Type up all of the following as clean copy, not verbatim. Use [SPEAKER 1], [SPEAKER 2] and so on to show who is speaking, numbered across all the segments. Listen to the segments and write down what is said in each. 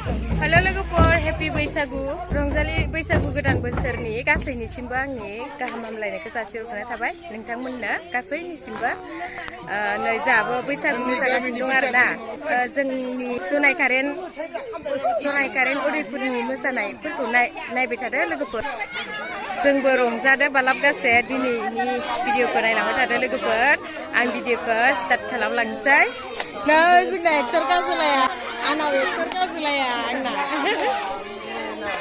[SPEAKER 1] Halo लोगोफोर happy बैसागु रंजालि बैसागु गोदान बोसोरनि गासैनिसिमबो आंनि गाहाम हामलायनायखौ जासिहरनाय थाबाय नोंथांमोननो गासैनिसिमबो नै जाबो बैसागु मोसागासिनो दं आरोना जोंनि जनाय कारेन्ट उदैपुरनि मोसानायफोरखौ नायबाय थादो लोगोफोर जोंबो रंजादो बालाबगासे दिनैनि भिडिअखौ नायलांबाय थादो लोगोफोर आं भिडिअखौ स्टार्ट खालामलांसै नै जोंना एक्टर काजलाया आंनाव एक्टर काजलाया आंना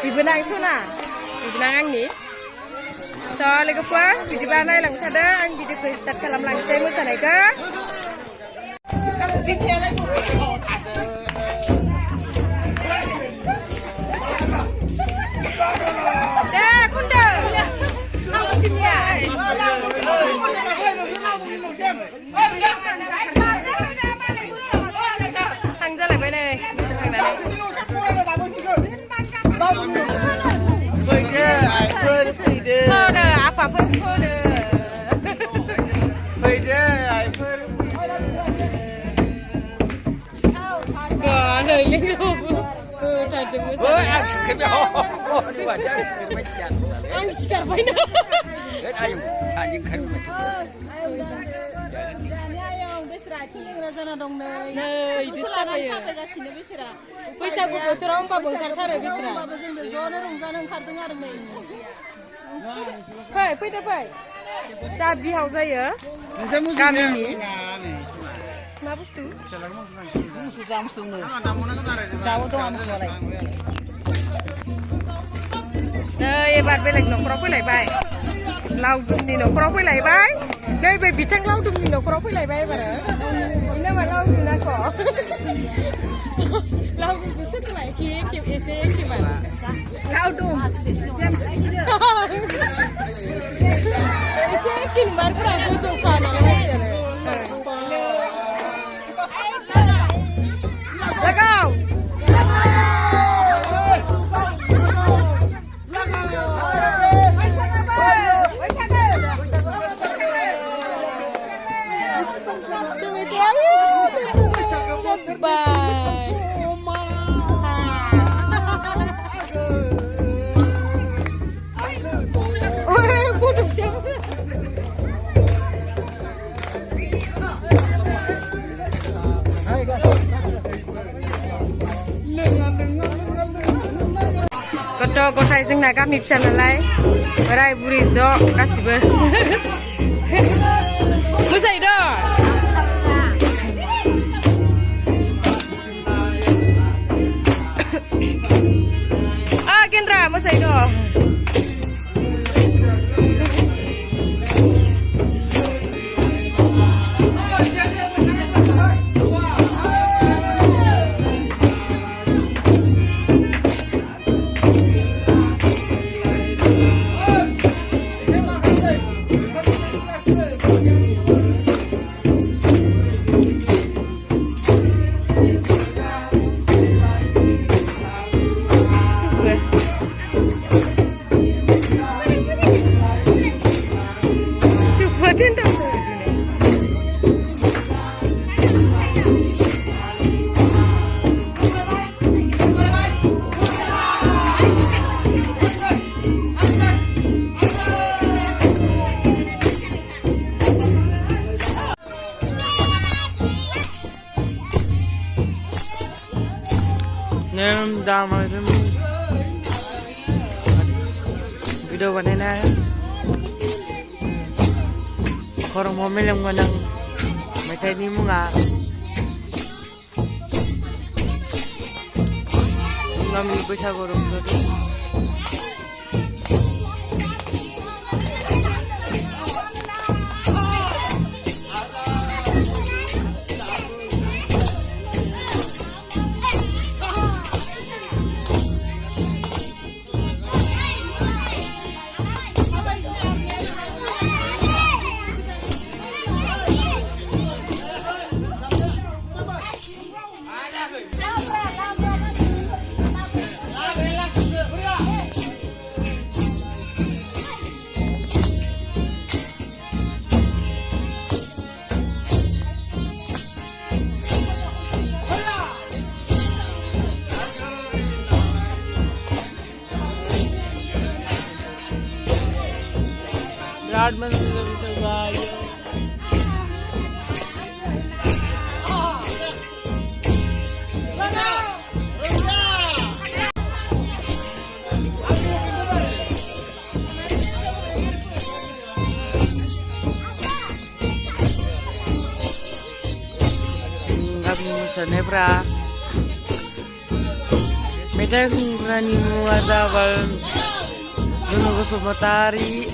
[SPEAKER 1] बिबोनां सना बिबोनां आंनि स' लोगोफोर बिदिबा नायलांबाय थादो आं भिडिअखौ स्टार्ट खालामलांसै मोसानायखौ बैसागु बोथोराव होमबाबो ओंखारथारो बिसोरा ज'नो रंजानो ओंखारदों आरो नै फैदो जा बिहाव जायो गामिनि मा बुस्थु नै एबार बेलेग न'खराव फैलायबाय लावदुमनि न'खराव फैलायबाय नैबे बिथां लावदुमनि न'खराव फैलायबाय एबार इनो मा लावदुम नाख' लावदुमजों सोरखौलाय एसे एखेबार लावदुम एसे एखे बारफोरा गोजौखा नालाय लगाव गथ' गथाय जोंना गामि फिसा नालाय बोराय बुरि ज' गासिबो मोसायो गेन्द्रा मोसायो video बनाना है खरमाव मेलेम गोनां मेथाइनि मुङा गामि बैसागु रंजादों
[SPEAKER 2] Selamat menunjukkan Nebra Medan Rani Muazawal Sunung Sumatari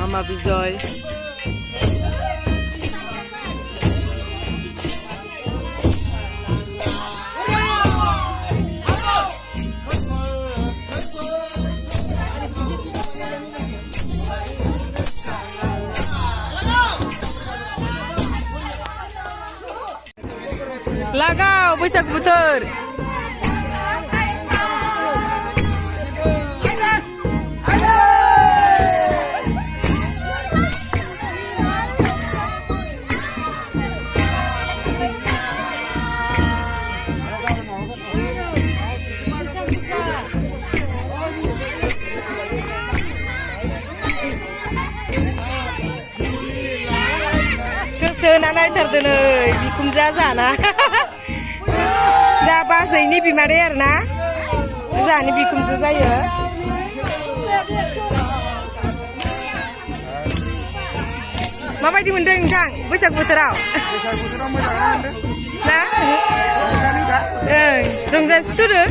[SPEAKER 2] Mama Bijoy
[SPEAKER 1] Lagau बैसागु बोथोर Kesana naयथारदों नै बिखुनजोआ जाना जा बाजैनि बिमादै आरोना जाहानि बिखुनजो जायो माबायदि मोनदों नोंथां बैसागु बोथोराव
[SPEAKER 3] मोजां मोनदों
[SPEAKER 1] ना रंजानो सुथुदो